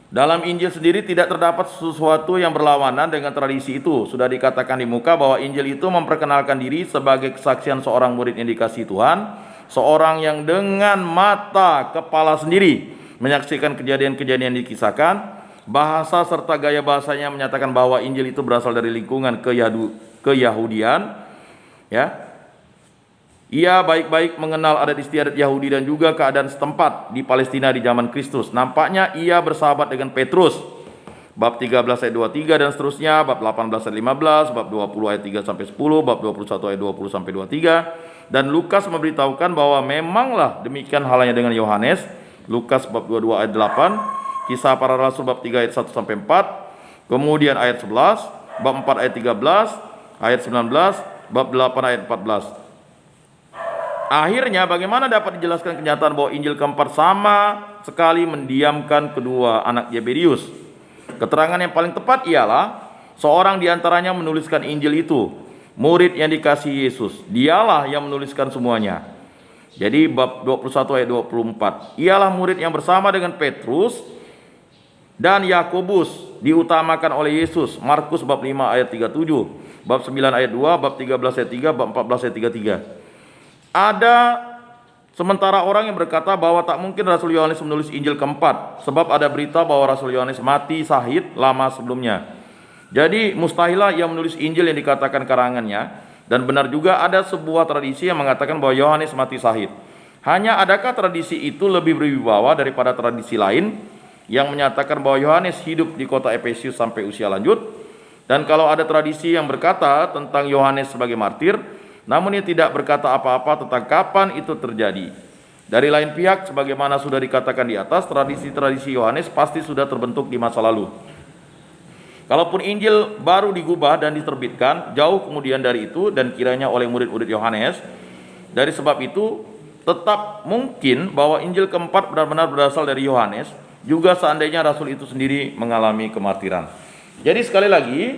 Dalam Injil sendiri tidak terdapat sesuatu yang berlawanan dengan tradisi itu. Sudah dikatakan di muka bahwa Injil itu memperkenalkan diri sebagai kesaksian seorang murid yang dikasihi Tuhan, seorang yang dengan mata kepala sendiri menyaksikan kejadian-kejadian yang dikisahkan. Bahasa serta gaya bahasanya menyatakan bahwa Injil itu berasal dari lingkungan keyahudian, ya. Ia baik-baik mengenal adat istiadat Yahudi dan juga keadaan setempat di Palestina di zaman Kristus. Nampaknya ia bersahabat dengan Petrus. Bab 13 ayat 23 dan seterusnya, bab 18 ayat 15, bab 20 ayat 3 sampai 10, bab 21 ayat 20 sampai 23. Dan Lukas memberitahukan bahwa memanglah demikian halnya dengan Yohanes. Lukas bab 22 ayat 8, Kisah Para Rasul bab 3 ayat 1 sampai 4, kemudian ayat 11, bab 4 ayat 13, ayat 19, bab 8 ayat 14. Akhirnya bagaimana dapat dijelaskan kenyataan bahwa Injil keempat sama sekali mendiamkan kedua anak Yebedius? Keterangan yang paling tepat ialah seorang di antaranya menuliskan Injil itu, murid yang dikasihi Yesus. Dialah yang menuliskan semuanya. Jadi bab 21 ayat 24, ialah murid yang bersama dengan Petrus dan Yakobus diutamakan oleh Yesus. Markus bab 5 ayat 37, bab 9 ayat 2, bab 13 ayat 3, bab 14 ayat 33. Ada sementara orang yang berkata bahwa tak mungkin Rasul Yohanes menulis Injil keempat, sebab ada berita bahwa Rasul Yohanes mati syahid lama sebelumnya. Jadi mustahilah ia menulis Injil yang dikatakan karangannya, dan benar juga ada sebuah tradisi yang mengatakan bahwa Yohanes mati syahid. Hanya adakah tradisi itu lebih berwibawa daripada tradisi lain yang menyatakan bahwa Yohanes hidup di kota Efesus sampai usia lanjut? Dan kalau ada tradisi yang berkata tentang Yohanes sebagai martir, namun ia tidak berkata apa-apa tentang kapan itu terjadi. Dari lain pihak, sebagaimana sudah dikatakan di atas, tradisi-tradisi Yohanes pasti sudah terbentuk di masa lalu. Kalaupun Injil baru digubah dan diterbitkan jauh kemudian dari itu dan kiranya oleh murid-murid Yohanes, dari sebab itu tetap mungkin bahwa Injil keempat benar-benar berasal dari Yohanes, juga seandainya Rasul itu sendiri mengalami kemartiran. Jadi sekali lagi,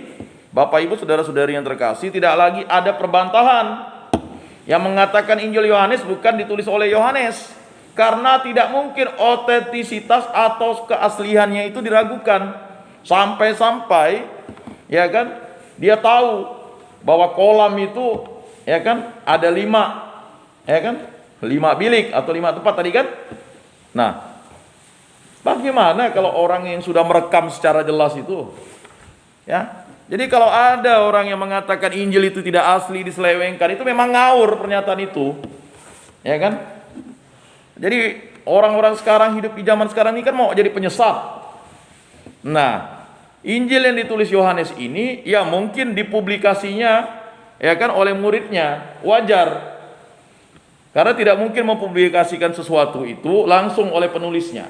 Bapak Ibu saudara-saudari yang terkasih, tidak lagi ada perbantahan yang mengatakan Injil Yohanes bukan ditulis oleh Yohanes, karena tidak mungkin otentisitas atau keasliannya itu diragukan. Sampai-sampai ya kan dia tahu bahwa kolam itu ya kan ada 5 bilik atau 5 tempat tadi kan. Nah, bagaimana kalau orang yang sudah merekam secara jelas itu, ya? Jadi kalau ada orang yang mengatakan Injil itu tidak asli, diselewengkan, itu memang ngawur pernyataan itu. Ya kan? Jadi orang-orang sekarang hidup di zaman sekarang ini kan mau jadi penyesat. Nah, Injil yang ditulis Yohanes ini ya mungkin dipublikasinya ya kan oleh muridnya, wajar. Karena tidak mungkin mempublikasikan sesuatu itu langsung oleh penulisnya.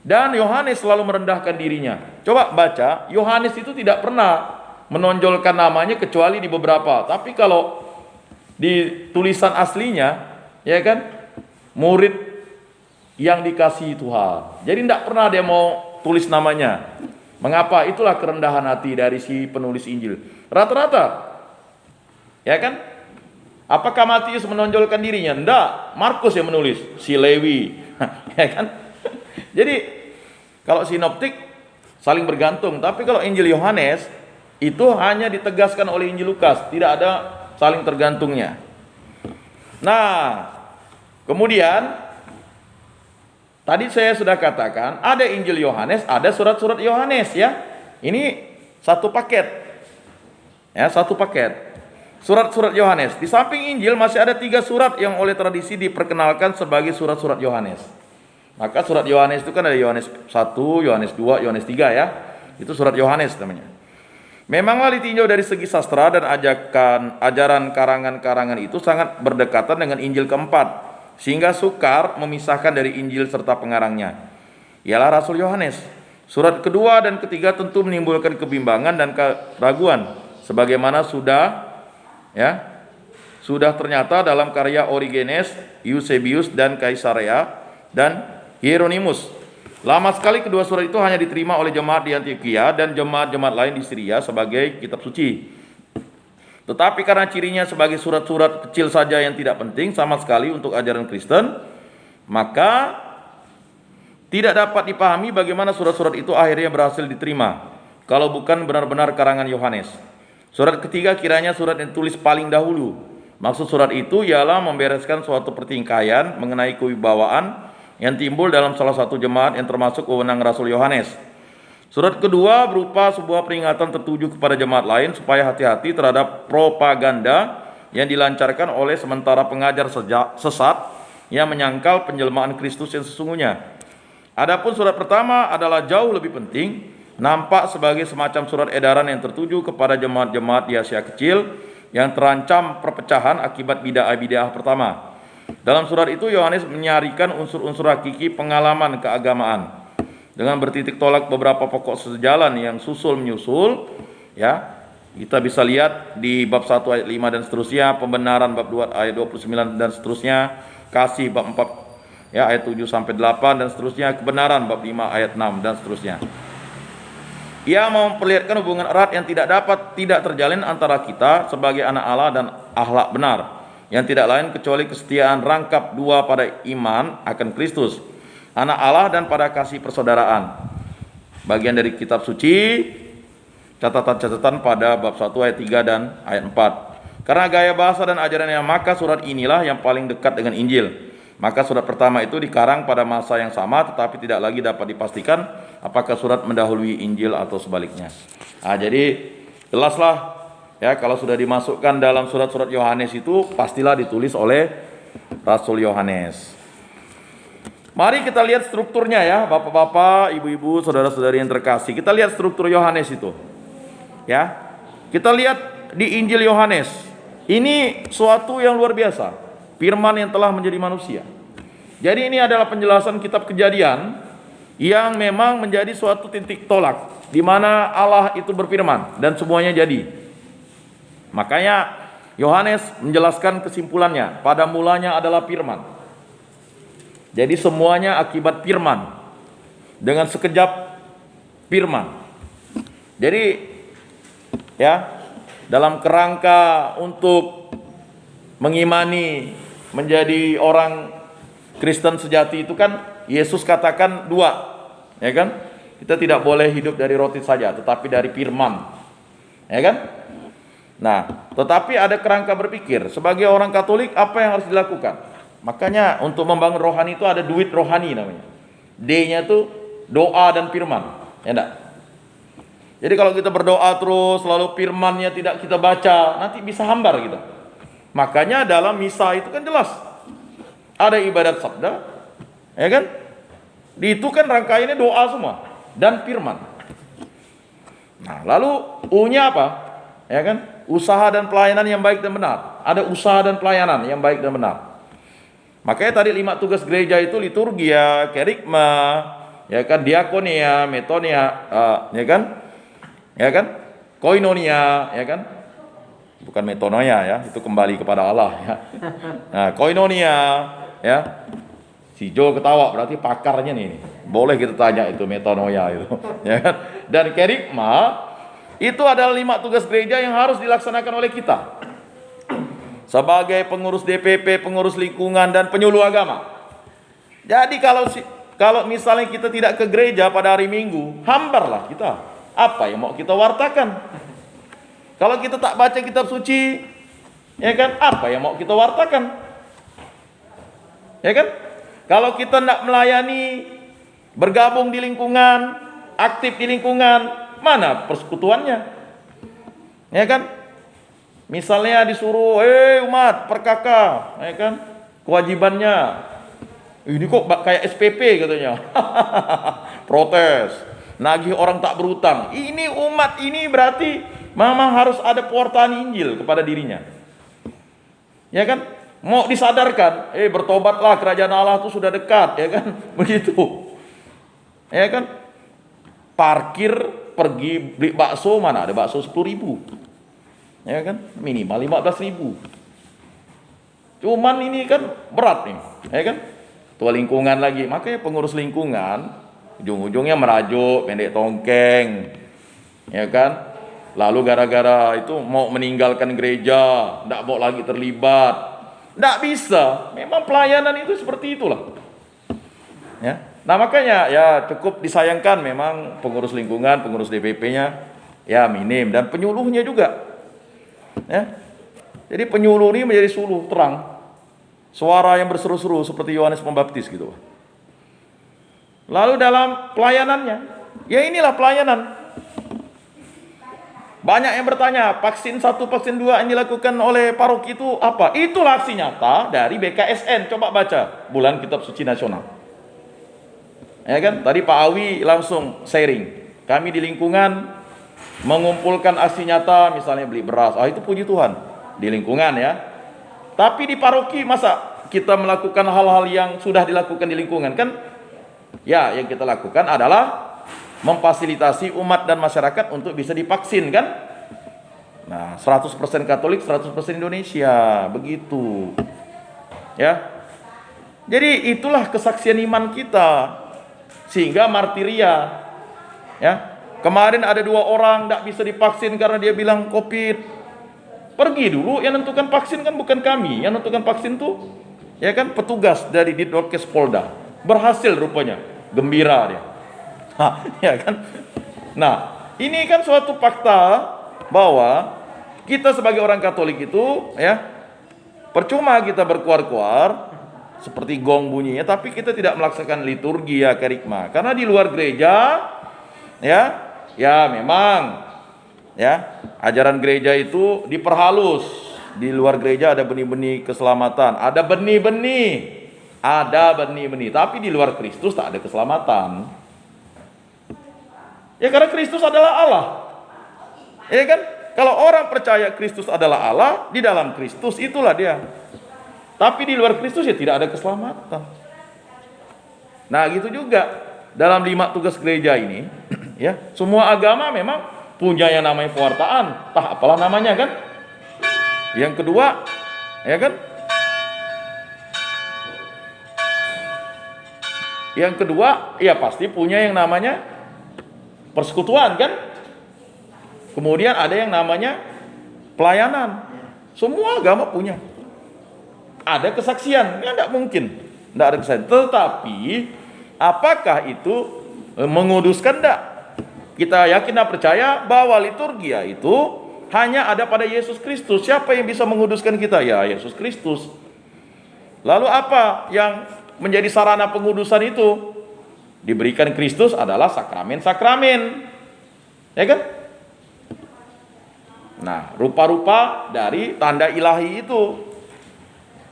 Dan Yohanes selalu merendahkan dirinya. Coba baca, Yohanes itu tidak pernah menonjolkan namanya kecuali di beberapa. Tapi kalau di tulisan aslinya, ya kan, murid yang dikasihi Tuhan. Jadi tidak pernah dia mau tulis namanya. Mengapa? Itulah kerendahan hati dari si penulis Injil. Rata-rata, ya kan? Apakah Matius menonjolkan dirinya? Tidak. Markus yang menulis, si Lewi, ya kan? Jadi kalau sinoptik saling bergantung. Tapi kalau Injil Yohanes itu hanya ditegaskan oleh Injil Lukas, tidak ada saling tergantungnya. Nah, kemudian tadi saya sudah katakan ada Injil Yohanes, ada surat-surat Yohanes ya. Ini satu paket. Ya, satu paket. Surat-surat Yohanes. Di samping Injil masih ada 3 surat yang oleh tradisi diperkenalkan sebagai surat-surat Yohanes. Maka surat Yohanes itu kan ada Yohanes 1, Yohanes 2, Yohanes 3 ya. Itu surat Yohanes namanya. Memanglah ditinjau dari segi sastra dan ajaran karangan-karangan itu sangat berdekatan dengan Injil keempat, sehingga sukar memisahkan dari Injil serta pengarangnya. Ialah Rasul Yohanes. Surat kedua dan ketiga tentu menimbulkan kebimbangan dan keraguan, sebagaimana sudah ternyata dalam karya Origenes, Eusebius dan Kaisarea dan Hieronymus. Lama sekali kedua surat itu hanya diterima oleh jemaat di Antioquia dan jemaat-jemaat lain di Syria sebagai kitab suci. Tetapi karena cirinya sebagai surat-surat kecil saja yang tidak penting sama sekali untuk ajaran Kristen, maka Tidak dapat dipahami bagaimana surat-surat itu akhirnya berhasil diterima, kalau bukan benar-benar karangan Yohanes. Surat ketiga kiranya surat yang ditulis paling dahulu. Maksud surat itu ialah membereskan suatu pertingkaian mengenai kewibawaan yang timbul dalam salah satu jemaat yang termasuk wewenang Rasul Yohanes. Surat kedua berupa sebuah peringatan tertuju kepada jemaat lain supaya hati-hati terhadap propaganda yang dilancarkan oleh sementara pengajar sesat yang menyangkal penjelmaan Kristus yang sesungguhnya. Adapun surat pertama adalah jauh lebih penting, nampak sebagai semacam surat edaran yang tertuju kepada jemaat-jemaat di Asia Kecil yang terancam perpecahan akibat bid'ah-bid'ah pertama. Dalam surat itu Yohanes menyarikan unsur-unsur hakiki pengalaman keagamaan dengan bertitik tolak beberapa pokok sejalan yang susul menyusul, ya. Kita bisa lihat di bab 1 ayat 5 dan seterusnya, pembenaran bab 2 ayat 29 dan seterusnya, kasih bab 4 ya ayat 7 sampai 8 dan seterusnya, kebenaran bab 5 ayat 6 dan seterusnya. Ia memperlihatkan hubungan erat yang tidak terjalin antara kita sebagai anak Allah dan akhlak benar, yang tidak lain kecuali kesetiaan rangkap dua pada iman akan Kristus, anak Allah, dan pada kasih persaudaraan. Bagian dari kitab suci, catatan-catatan pada bab 1 ayat 3 dan ayat 4. Karena gaya bahasa dan ajarannya, maka surat inilah yang paling dekat dengan Injil. Maka surat pertama itu dikarang pada masa yang sama, tetapi tidak lagi dapat dipastikan apakah surat mendahului Injil atau sebaliknya. Nah, jadi jelaslah ya, kalau sudah dimasukkan dalam surat-surat Yohanes itu pastilah ditulis oleh Rasul Yohanes. Mari kita lihat strukturnya ya, Bapak-bapak, Ibu-ibu, saudara-saudari yang terkasih. Kita lihat struktur Yohanes itu. Ya. Kita lihat di Injil Yohanes. Ini suatu yang luar biasa. Firman yang telah menjadi manusia. Jadi ini adalah penjelasan kitab Kejadian yang memang menjadi suatu titik tolak di mana Allah itu berfirman dan semuanya jadi. Makanya Yohanes menjelaskan kesimpulannya, pada mulanya adalah firman. Jadi semuanya akibat firman. Dengan sekejap firman. Jadi ya, dalam kerangka untuk mengimani menjadi orang Kristen sejati itu kan Yesus katakan dua, ya kan? Kita tidak boleh hidup dari roti saja, tetapi dari firman, ya kan? Nah, tetapi ada kerangka berpikir sebagai orang Katolik apa yang harus dilakukan. Makanya untuk membangun rohani itu ada duit rohani namanya. D-nya itu doa dan firman, ya enggak? Jadi kalau kita berdoa terus lalu firmannya tidak kita baca, nanti bisa hambar kita. Makanya dalam misa itu kan jelas ada ibadat sabda, ya kan? Di itu kan rangkaiannya doa semua dan firman. Nah, lalu U-nya apa? Ya kan? Usaha dan pelayanan yang baik dan benar. Ada usaha dan pelayanan yang baik dan benar. Makanya tadi 5 tugas gereja itu liturgia, kerigma, ya kan, diakonia, metonia, ya kan? Ya kan? Koinonia, ya kan? Bukan metanoia ya, itu kembali kepada Allah ya. Nah, koinonia ya. Si Jo ketawa, berarti pakarnya nih. Boleh kita tanya itu metanoia itu, ya kan? Dan kerigma itu adalah 5 tugas gereja yang harus dilaksanakan oleh kita. Sebagai pengurus DPP, pengurus lingkungan dan penyuluh agama. Jadi kalau misalnya kita tidak ke gereja pada hari Minggu, hambarlah kita. Apa yang mau kita wartakan? Kalau kita tak baca kitab suci, ya kan, apa yang mau kita wartakan? Ya kan? Kalau kita tidak melayani, bergabung di lingkungan, aktif di lingkungan, mana persekutuannya? Ya kan? Misalnya disuruh, umat, perkaka, ya kan? Kewajibannya, ini kok kayak SPP katanya. Protes, nagih orang tak berutang. Ini umat ini berarti memang harus ada pewartaan Injil kepada dirinya. Ya kan? Mau disadarkan, bertobatlah, kerajaan Allah itu sudah dekat, ya kan? Begitu. Ya kan? Parkir, pergi beli bakso, mana ada bakso 10.000. Ya kan? Minimal 15.000. Cuman ini kan berat nih, ya kan? Tua lingkungan lagi, makanya pengurus lingkungan ujung-ujungnya merajuk, pendek tongkeng, ya kan? Lalu gara-gara itu mau meninggalkan gereja, tidak mau lagi terlibat. Tidak bisa. Memang pelayanan itu seperti itulah. Ya. Nah makanya ya cukup disayangkan memang pengurus lingkungan, pengurus DPP-nya ya minim, dan penyuluhnya juga. Ya. Jadi penyuluh ini menjadi suluh terang, suara yang berseru-seru seperti Yohanes Pembaptis gitu. Lalu dalam pelayanannya, ya inilah pelayanan. Banyak yang bertanya, vaksin 1, vaksin 2 yang dilakukan oleh paroki itu apa? Itulah aksi nyata dari BKSN. Coba baca Bulan Kitab Suci Nasional. Ya kan? Tadi Pak Awi langsung sharing. Kami di lingkungan mengumpulkan aksi nyata, misalnya beli beras. Itu puji Tuhan di lingkungan ya. Tapi di paroki masa kita melakukan hal-hal yang sudah dilakukan di lingkungan kan? Ya, yang kita lakukan adalah memfasilitasi umat dan masyarakat untuk bisa divaksin kan? Nah, 100% Katolik, 100% Indonesia, begitu. Ya. Jadi itulah kesaksian iman kita. Sehingga martiria. Ya. Kemarin ada 2 orang tidak bisa divaksin karena dia bilang COVID. Pergi dulu, yang menentukan vaksin kan bukan kami. Yang menentukan vaksin tuh ya kan petugas dari Ditkes Polda. Berhasil rupanya. Gembira dia. Ya kan? Nah, ini kan suatu fakta bahwa kita sebagai orang Katolik itu ya percuma kita berkuar-kuar seperti gong bunyinya, tapi kita tidak melaksanakan liturgi ya kerikma. Karena di luar gereja ya memang ya ajaran gereja itu diperhalus. Di luar gereja ada benih-benih keselamatan, ada benih-benih, tapi di luar Kristus tak ada keselamatan. Ya karena Kristus adalah Allah. Ya kan? Kalau orang percaya Kristus adalah Allah, di dalam Kristus itulah dia. Tapi di luar Kristus ya tidak ada keselamatan. Nah, gitu juga dalam 5 tugas gereja ini, ya, semua agama memang punya yang namanya pewartaan, entah apalah namanya kan. Yang kedua, ya kan? Yang kedua, ya pasti punya yang namanya persekutuan kan. Kemudian ada yang namanya pelayanan. Semua agama punya. Ada kesaksian, ya tidak mungkin tidak ada kesaksian. Tetapi apakah itu menguduskan? Tidak. Kita yakin dan percaya bahwa liturgia itu hanya ada pada Yesus Kristus. Siapa yang bisa menguduskan kita? Ya Yesus Kristus. Lalu apa yang menjadi sarana pengudusan itu? Diberikan Kristus adalah sakramen-sakramen. Ya kan? Nah, rupa-rupa dari tanda ilahi itu.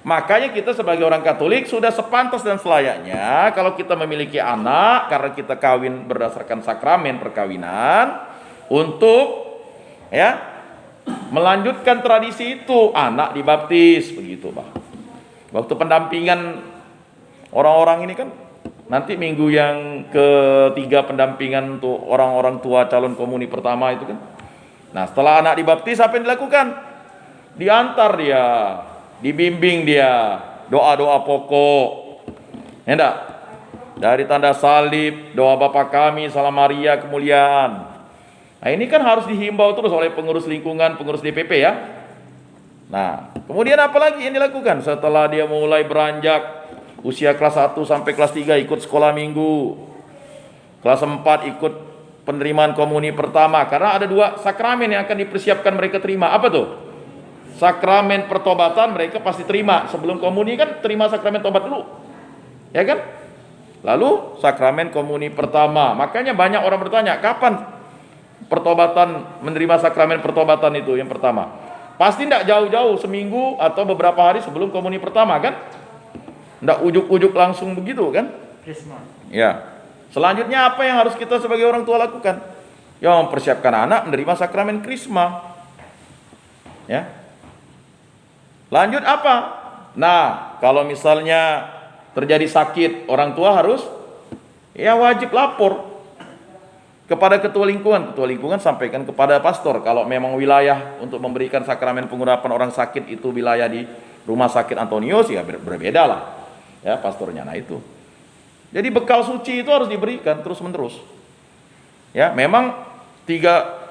Makanya kita sebagai orang Katolik sudah sepantas dan selayaknya kalau kita memiliki anak karena kita kawin berdasarkan sakramen perkawinan untuk ya melanjutkan tradisi itu, anak dibaptis begitu, Pak. Waktu pendampingan orang-orang ini kan nanti minggu yang ketiga pendampingan untuk orang-orang tua calon komuni pertama itu kan. Nah, setelah anak dibaptis apa yang dilakukan? Diantar dia, dibimbing dia, doa-doa pokok. Ya enggak? Dari tanda salib, doa Bapa kami, salam Maria, kemuliaan. Nah, ini kan harus dihimbau terus oleh pengurus lingkungan, pengurus DPP ya. Nah, kemudian apa lagi yang dilakukan? Setelah dia mulai beranjak usia kelas 1 sampai kelas 3 ikut sekolah minggu. Kelas 4 ikut penerimaan komuni pertama. Karena ada 2 sakramen yang akan dipersiapkan mereka terima. Apa tuh? Sakramen pertobatan mereka pasti terima. Sebelum komuni kan terima sakramen tobat dulu. Ya kan? Lalu sakramen komuni pertama. Makanya banyak orang bertanya, kapan pertobatan, menerima sakramen pertobatan itu yang pertama? Pasti tidak jauh-jauh, seminggu atau beberapa hari sebelum komuni pertama kan? Tidak ujuk-ujuk langsung begitu kan? Ya. Selanjutnya apa yang harus kita sebagai orang tua lakukan? Ya, mempersiapkan anak menerima sakramen krisma. Ya. Lanjut apa? Nah, kalau misalnya terjadi sakit, orang tua harus ya wajib lapor kepada ketua lingkungan. Ketua lingkungan sampaikan kepada pastor. Kalau memang wilayah untuk memberikan sakramen pengurapan orang sakit itu wilayah di Rumah Sakit Antonius, ya berbeda lah. Ya, pastornya. Nah itu. Jadi bekal suci itu harus diberikan terus-menerus. Ya, memang tiga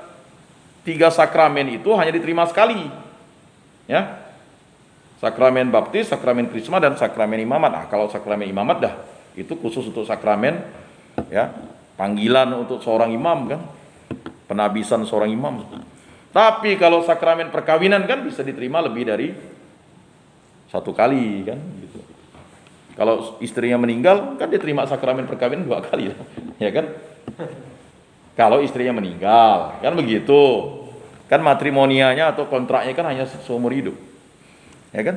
sakramen itu hanya diterima sekali. Ya. Sakramen baptis, sakramen krisma, dan sakramen imamat. Nah, kalau sakramen imamat dah Itu khusus untuk sakramen, ya, panggilan untuk seorang imam kan, penabisan seorang imam. Tapi kalau sakramen perkawinan kan bisa diterima lebih dari satu kali kan, gitu. Kalau istrinya meninggal kan diterima sakramen perkawinan 2 kali, ya kan? Kalau istrinya meninggal kan begitu. Kan matrimonianya atau kontraknya kan hanya seumur hidup, ya kan?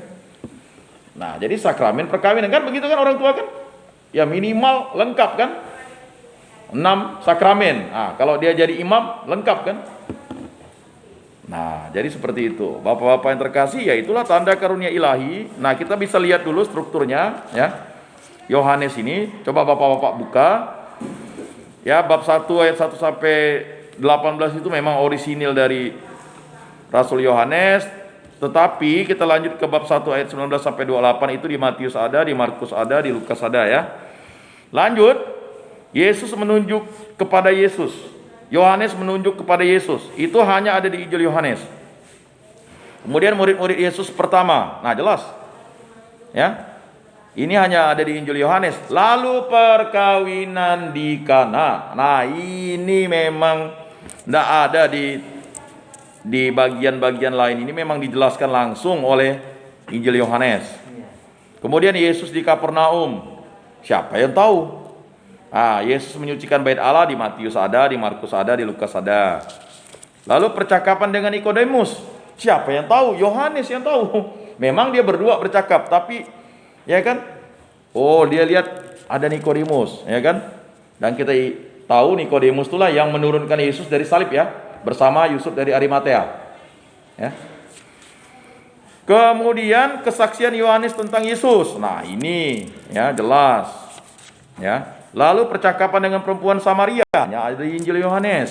Nah, jadi sakramen perkawinan kan begitu kan, orang tua kan? Ya minimal lengkap kan? 6 sakramen. Nah, kalau dia jadi imam lengkap kan? Nah, jadi seperti itu. Bapak-bapak yang terkasih, ya itulah tanda karunia ilahi. Nah, kita bisa lihat dulu strukturnya, ya. Yohanes ini, coba bapak-bapak buka. Ya, bab 1 ayat 1 sampai 18 itu memang orisinil dari Rasul Yohanes. Tetapi kita lanjut ke bab 1 ayat 19 sampai 28 itu di Matius ada, di Markus ada, di Lukas ada, ya. Lanjut, Yesus menunjuk kepada Yesus. Yohanes menunjuk kepada Yesus. Itu hanya ada di Injil Yohanes. Kemudian murid-murid Yesus pertama. Nah, jelas. Ya. Ini hanya ada di Injil Yohanes. Lalu perkawinan di Kana. Nah, ini memang tidak ada di bagian-bagian lain. Ini memang dijelaskan langsung oleh Injil Yohanes. Kemudian Yesus di Kapernaum. Siapa yang tahu? Yesus menyucikan bait Allah di Matius ada, di Markus ada, di Lukas ada. Lalu percakapan dengan Nikodemus. Siapa yang tahu? Yohanes yang tahu. Memang dia berdua bercakap, tapi ya kan? Oh, dia lihat ada Nikodemus, ya kan? Dan kita tahu Nikodemus itulah yang menurunkan Yesus dari salib, ya, bersama Yusuf dari Arimatea. Ya. Kemudian kesaksian Yohanes tentang Yesus. Nah, ini ya jelas. Ya. Lalu percakapan dengan perempuan Samaria, hanya ada di Injil Yohanes.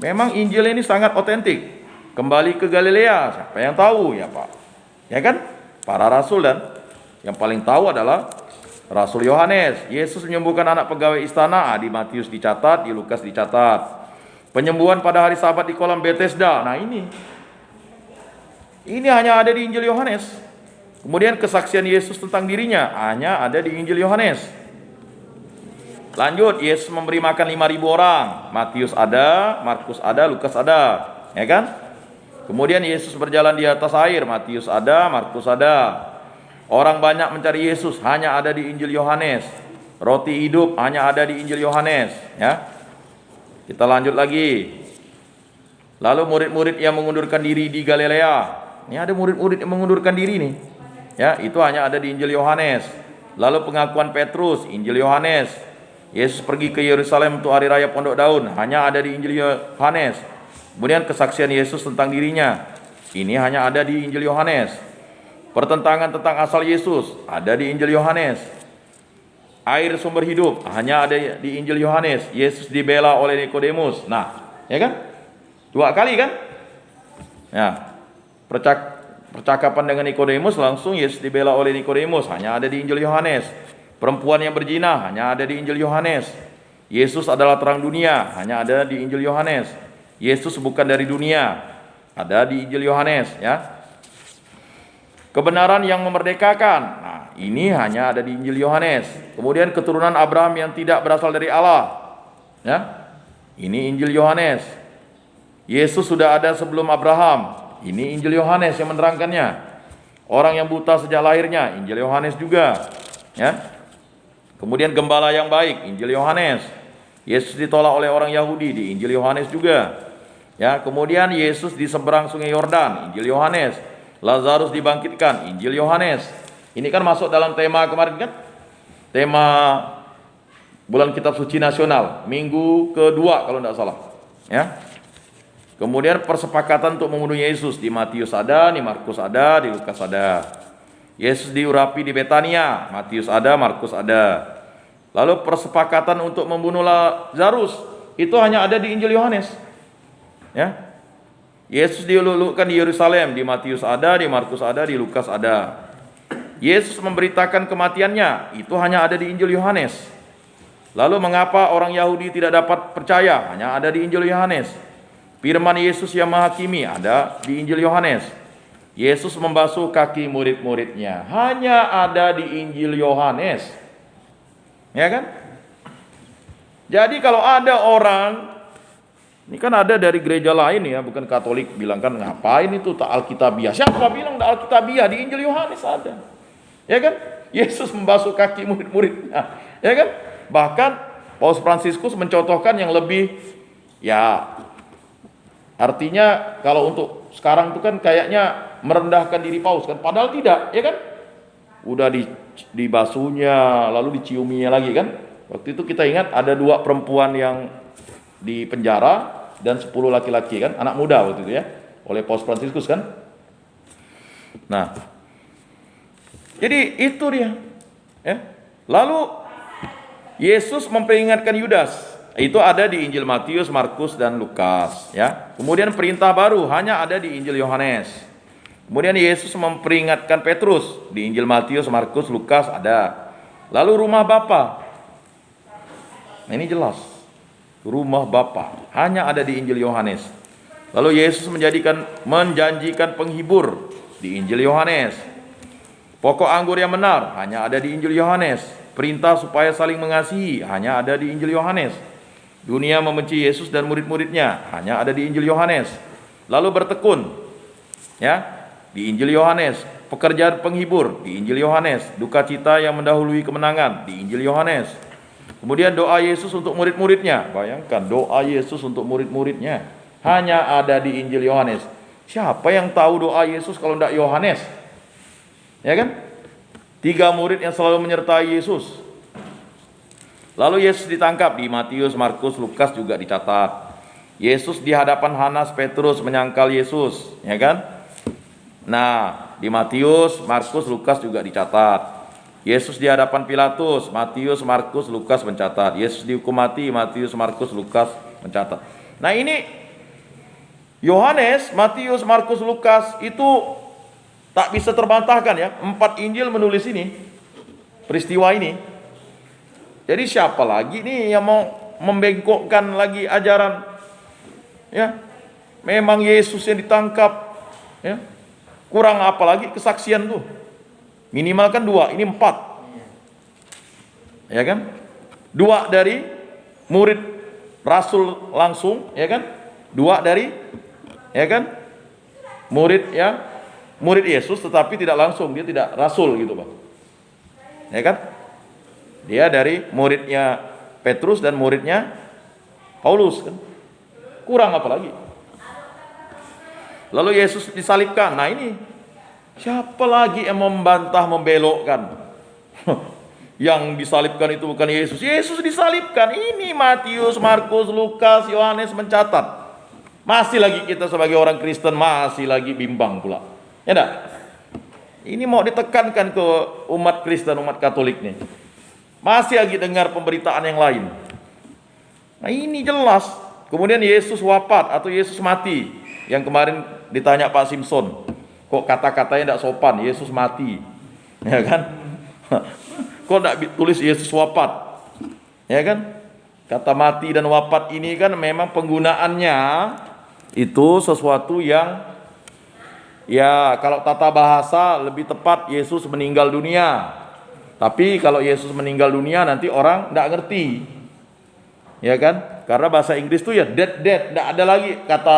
Memang Injil ini sangat otentik. Kembali ke Galilea, siapa yang tahu, ya Pak? Ya kan? Para rasul, dan yang paling tahu adalah Rasul Yohanes. Yesus menyembuhkan anak pegawai istana, di Matius dicatat, di Lukas dicatat. Penyembuhan pada hari Sabat di kolam Bethesda. Nah, ini hanya ada di Injil Yohanes. Kemudian kesaksian Yesus tentang dirinya hanya ada di Injil Yohanes. Lanjut, Yesus memberi makan 5.000 orang. Matius ada, Markus ada, Lukas ada, ya kan? Kemudian Yesus berjalan di atas air. Matius ada, Markus ada. Orang banyak mencari Yesus, hanya ada di Injil Yohanes. Roti hidup hanya ada di Injil Yohanes, ya. Kita lanjut lagi. Lalu murid-murid yang mengundurkan diri di Galilea. Ini ada murid-murid yang mengundurkan diri nih. Ya, itu hanya ada di Injil Yohanes. Lalu pengakuan Petrus, Injil Yohanes. Yesus pergi ke Yerusalem untuk hari raya Pondok Daun, hanya ada di Injil Yohanes. Kemudian kesaksian Yesus tentang dirinya, ini hanya ada di Injil Yohanes. Pertentangan tentang asal Yesus ada di Injil Yohanes. Air sumber hidup hanya ada di Injil Yohanes. Yesus dibela oleh Nikodemus. Nah, ya kan? 2 kali kan? Ya. Percakapan dengan Nikodemus langsung Yesus dibela oleh Nikodemus, hanya ada di Injil Yohanes. Perempuan yang berzina hanya ada di Injil Yohanes. Yesus adalah terang dunia, hanya ada di Injil Yohanes. Yesus bukan dari dunia, ada di Injil Yohanes, ya. Kebenaran yang memerdekakan, nah ini hanya ada di Injil Yohanes. Kemudian keturunan Abraham yang tidak berasal dari Allah, ya. Ini Injil Yohanes. Yesus sudah ada sebelum Abraham, ini Injil Yohanes yang menerangkannya. Orang yang buta sejak lahirnya, Injil Yohanes juga, ya. Kemudian gembala yang baik, Injil Yohanes. Yesus ditolak oleh orang Yahudi, di Injil Yohanes juga. Ya, kemudian Yesus di seberang Sungai Yordan, Injil Yohanes. Lazarus dibangkitkan, Injil Yohanes. Ini kan masuk dalam tema kemarin kan? Tema bulan kitab suci nasional, minggu kedua kalau tidak salah. Ya. Kemudian persepakatan untuk membunuh Yesus, di Matius ada, di Markus ada, di Lukas ada. Yesus diurapi di Betania, Matius ada, Markus ada. Lalu persepakatan untuk membunuh Lazarus, itu hanya ada di Injil Yohanes. Ya. Yesus dilulukan di Yerusalem, di Matius ada, di Markus ada, di Lukas ada. Yesus memberitakan kematiannya, itu hanya ada di Injil Yohanes. Lalu mengapa orang Yahudi tidak dapat percaya, hanya ada di Injil Yohanes. Firman Yesus yang menghakimi ada di Injil Yohanes. Yesus membasuh kaki murid-muridnya, hanya ada di Injil Yohanes. Ya kan? Jadi kalau ada orang, ini kan ada dari gereja lain ya, bukan Katolik, bilang kan ngapain itu tak Alkitabiah. Siapa bilang tak Alkitabiah? Di Injil Yohanes ada. Ya kan? Yesus membasuh kaki murid-muridnya. Ya kan? Bahkan Paus Fransiskus mencontohkan yang lebih, ya artinya kalau untuk sekarang itu kan kayaknya merendahkan diri Paus kan, padahal tidak, ya kan? Udah dibasuhnya, lalu diciuminya lagi kan? Waktu itu kita ingat ada 2 perempuan yang di penjara dan 10 laki-laki kan, anak muda waktu itu ya, oleh Paus Fransiskus kan. Nah, jadi itu dia. Ya. Lalu Yesus memperingatkan Yudas. Itu ada di Injil Matius, Markus, dan Lukas. Ya. Kemudian perintah baru hanya ada di Injil Yohanes. Kemudian Yesus memperingatkan Petrus di Injil Matius, Markus, Lukas ada. Lalu rumah Bapa. Nah, ini jelas. Rumah Bapa hanya ada di Injil Yohanes. Lalu Yesus menjanjikan penghibur di Injil Yohanes. Pokok anggur yang benar hanya ada di Injil Yohanes. Perintah supaya saling mengasihi hanya ada di Injil Yohanes. Dunia membenci Yesus dan murid-muridnya hanya ada di Injil Yohanes. Lalu bertekun, ya, di Injil Yohanes. Pekerjaan penghibur di Injil Yohanes. Duka cita yang mendahului kemenangan di Injil Yohanes. Kemudian doa Yesus untuk murid-muridnya. Bayangkan doa Yesus untuk murid-muridnya hanya ada di Injil Yohanes. Siapa yang tahu doa Yesus kalau tidak Yohanes? Ya kan? 3 murid yang selalu menyertai Yesus. Lalu Yesus ditangkap di Matius, Markus, Lukas juga dicatat. Yesus di hadapan Hanas, Petrus menyangkal Yesus, ya kan? Nah, di Matius, Markus, Lukas juga dicatat. Yesus di hadapan Pilatus, Matius, Markus, Lukas mencatat. Yesus dihukum mati, Matius, Markus, Lukas mencatat. Nah, ini Yohanes, Matius, Markus, Lukas itu tak bisa terbantahkan ya. 4 Injil menulis ini, peristiwa ini. Jadi siapa lagi nih yang mau membengkokkan lagi ajaran? Ya, memang Yesus yang ditangkap. Ya, kurang apa lagi kesaksian tuh? Minimal kan 2, ini 4. Ya kan? 2 dari murid Rasul langsung, ya kan? 2 dari, ya kan? Murid ya, murid Yesus tetapi tidak langsung, dia tidak rasul gitu, Pak. Ya kan? Dia dari muridnya Petrus dan muridnya Paulus kan. Kurang apa lagi? Lalu Yesus disalibkan. Nah, ini siapa lagi yang membantah, membelokkan? Yang disalibkan itu bukan Yesus. Yesus disalibkan. Ini Matius, Markus, Lukas, Yohanes mencatat. Masih lagi kita sebagai orang Kristen masih lagi bimbang pula. Ya enggak? Ini mau ditekankan ke umat Kristen, umat Katolik nih. Masih lagi dengar pemberitaan yang lain. Nah, ini jelas. Kemudian Yesus wafat atau Yesus mati. Yang kemarin ditanya Pak Simpson, kok kata-katanya tidak sopan, Yesus mati. Ya kan? Kok tidak tulis Yesus wafat? Ya kan? Kata mati dan wafat ini kan memang penggunaannya itu sesuatu yang, ya kalau tata bahasa lebih tepat Yesus meninggal dunia. Tapi kalau Yesus meninggal dunia nanti orang tidak ngerti. Ya kan? Karena bahasa Inggris tuh ya dead, tidak ada lagi kata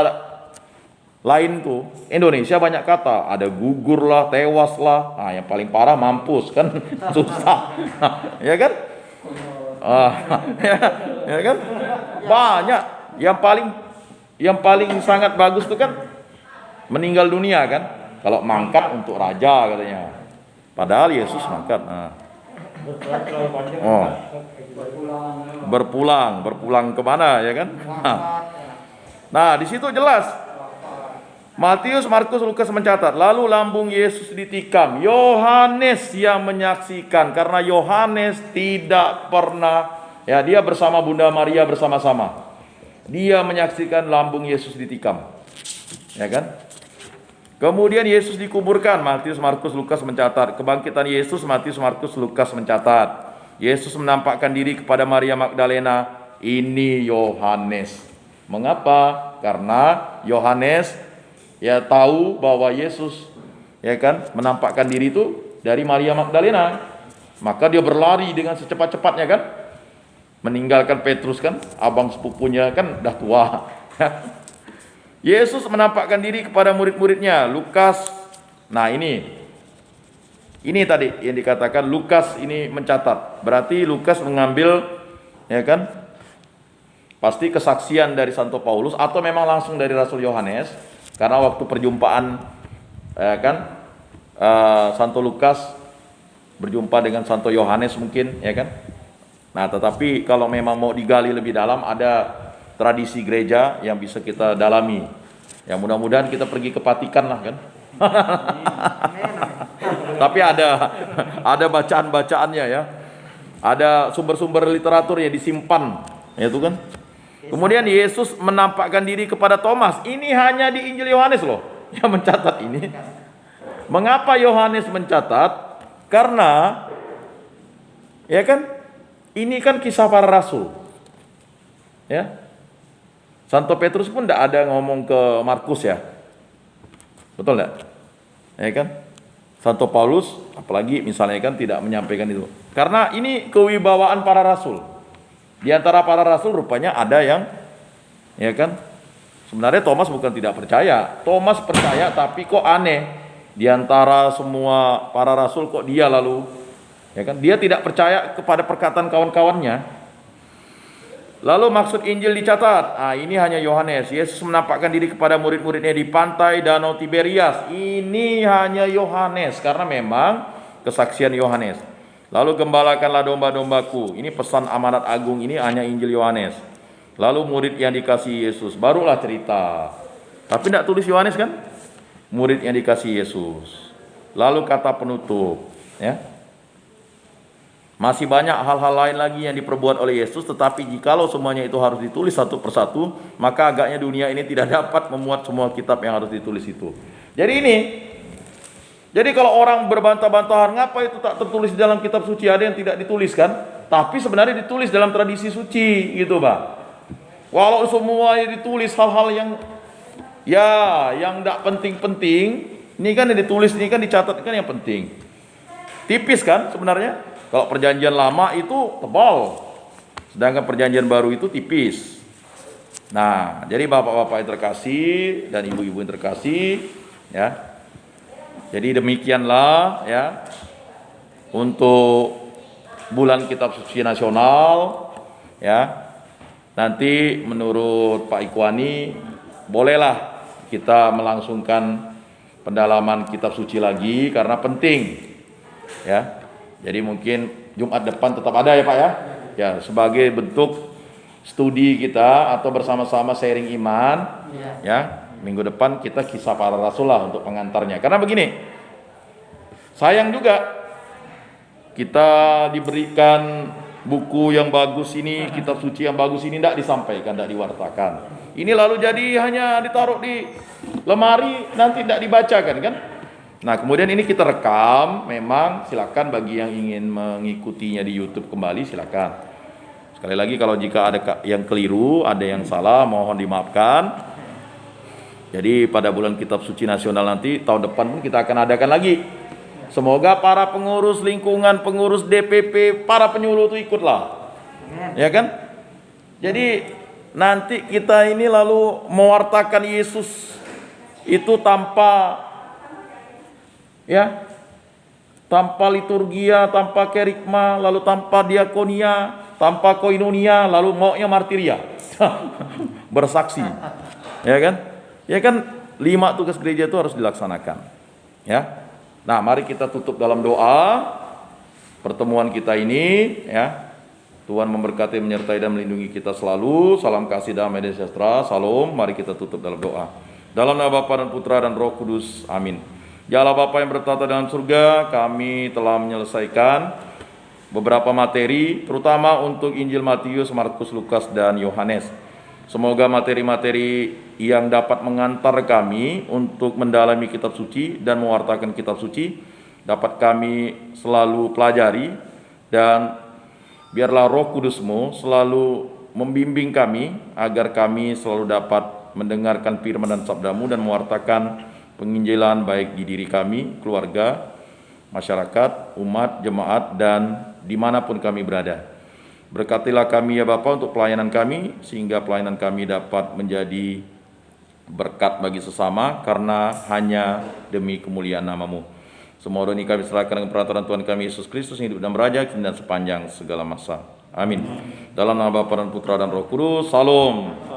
lain tuh. Indonesia banyak kata, ada gugur lah, tewas lah. Nah, yang paling parah mampus kan susah. Ya kan? Ya kan? Banyak. Yang paling sangat bagus tuh kan meninggal dunia kan. Kalau mangkat untuk raja katanya. Padahal Yesus mangkat. Oh, berpulang kemana ya kan? Nah, di situ jelas. Matius, Markus, Lukas mencatat. Lalu lambung Yesus ditikam. Yohanes yang menyaksikan, karena Yohanes tidak pernah, ya dia bersama Bunda Maria bersama-sama. Dia menyaksikan lambung Yesus ditikam. Ya kan? Kemudian Yesus dikuburkan. Matius, Markus, Lukas mencatat. Kebangkitan Yesus, Matius, Markus, Lukas mencatat. Yesus menampakkan diri kepada Maria Magdalena. Ini Yohanes. Mengapa? Karena Yohanes ya tahu bahwa Yesus ya kan menampakkan diri itu dari Maria Magdalena. Maka dia berlari dengan secepat-cepatnya kan, meninggalkan Petrus kan, abang sepupunya kan dah tua. Yesus menampakkan diri kepada murid-muridnya. Lukas, nah ini tadi yang dikatakan Lukas ini mencatat. Berarti Lukas mengambil, ya kan, pasti kesaksian dari Santo Paulus atau memang langsung dari Rasul Yohanes. Karena waktu perjumpaan, ya kan, Santo Lukas berjumpa dengan Santo Yohanes mungkin, ya kan. Nah, tetapi kalau memang mau digali lebih dalam, ada tradisi gereja yang bisa kita dalami. Ya mudah-mudahan kita pergi ke Vatikan lah kan. Tapi ada bacaan-bacaannya ya. Ada sumber-sumber literatur yang disimpan, ya itu kan. Kemudian Yesus menampakkan diri kepada Thomas. Ini hanya di Injil Yohanes loh yang mencatat ini. Mengapa Yohanes mencatat? Karena ya kan, ini kan kisah para rasul. Ya. Santo Petrus pun tidak ada ngomong ke Markus ya. Betul tidak? Ya kan? Santo Paulus apalagi misalnya kan tidak menyampaikan itu. Karena ini kewibawaan para rasul. Di antara para rasul rupanya ada yang, ya kan? Sebenarnya Thomas bukan tidak percaya. Thomas percaya tapi kok aneh. Di antara semua para rasul kok dia lalu, ya kan? Dia tidak percaya kepada perkataan kawan-kawannya. Lalu maksud Injil dicatat. Ini hanya Yohanes. Yesus menampakkan diri kepada murid-muridnya di pantai Danau Tiberias. Ini hanya Yohanes karena memang kesaksian Yohanes. Lalu gembalakanlah domba-dombaku. Ini pesan amanat agung, ini hanya Injil Yohanes. Lalu murid yang dikasih Yesus, barulah cerita. Tapi tidak tulis Yohanes kan? Murid yang dikasih Yesus. Lalu kata penutup, ya. Masih banyak hal-hal lain lagi yang diperbuat oleh Yesus, tetapi jikalau semuanya itu harus ditulis satu persatu, maka agaknya dunia ini tidak dapat memuat semua kitab yang harus ditulis itu. Jadi kalau orang berbantah-bantahan, ngapa itu tak tertulis di dalam kitab suci, ada yang tidak dituliskan, tapi sebenarnya ditulis dalam tradisi suci, gitu Bang. Walau semuanya ditulis hal-hal yang tidak penting-penting, ini kan yang ditulis, ini kan dicatatkan yang penting. Tipis kan sebenarnya? Kalau perjanjian lama itu tebal, sedangkan perjanjian baru itu tipis. Nah, jadi bapak-bapak yang terkasih dan ibu-ibu yang terkasih, ya. Jadi demikianlah ya untuk bulan Kitab Suci Nasional, ya. Nanti menurut Pak Ikwani bolehlah kita melangsungkan pendalaman Kitab Suci lagi karena penting, ya. Jadi mungkin Jumat depan tetap ada ya Pak ya. Ya, sebagai bentuk studi kita atau bersama-sama sharing iman. Ya, minggu depan kita kisah para rasul lah untuk pengantarnya. Karena begini, sayang juga kita diberikan buku yang bagus ini, kitab suci yang bagus ini tidak disampaikan, tidak diwartakan. Ini lalu jadi hanya ditaruh di lemari, nanti tidak dibacakan kan? Nah, kemudian ini kita rekam, memang silakan bagi yang ingin mengikutinya di YouTube kembali silakan. Sekali lagi kalau jika ada yang keliru, ada yang salah, mohon dimaafkan. Jadi pada bulan Kitab Suci Nasional nanti tahun depan pun kita akan adakan lagi. Semoga para pengurus lingkungan, pengurus DPP, para penyuluh itu ikutlah. Ya kan? Jadi nanti kita ini lalu mewartakan Yesus itu tanpa liturgia, tanpa kerikma, lalu tanpa diakonia, tanpa koinonia, lalu maunya martiria. Bersaksi. Ya kan? Ya kan 5 tugas gereja itu harus dilaksanakan. Ya. Nah, mari kita tutup dalam doa pertemuan kita ini, ya. Tuhan memberkati, menyertai dan melindungi kita selalu. Salam kasih, damai dan sejahtera. Salam. Mari kita tutup dalam doa. Dalam nama Bapa dan Putra dan Roh Kudus. Amin. Ya Allah Bapa yang bertata dalam surga, kami telah menyelesaikan beberapa materi, terutama untuk Injil Matius, Markus, Lukas, dan Yohanes. Semoga materi-materi yang dapat mengantar kami untuk mendalami kitab suci dan mewartakan kitab suci dapat kami selalu pelajari, dan biarlah Roh Kudus-Mu selalu membimbing kami agar kami selalu dapat mendengarkan firman dan sabda-Mu dan mewartakan penginjilan baik di diri kami, keluarga, masyarakat, umat, jemaat, dan dimanapun kami berada. Berkatilah kami ya Bapa untuk pelayanan kami, sehingga pelayanan kami dapat menjadi berkat bagi sesama, karena hanya demi kemuliaan nama-Mu. Semua doa ini kami serahkan dengan peraturan Tuhan kami Yesus Kristus yang hidup dan beraja kini dan sepanjang segala masa. Amin. Dalam nama Bapa dan Putra dan Roh Kudus. Salam.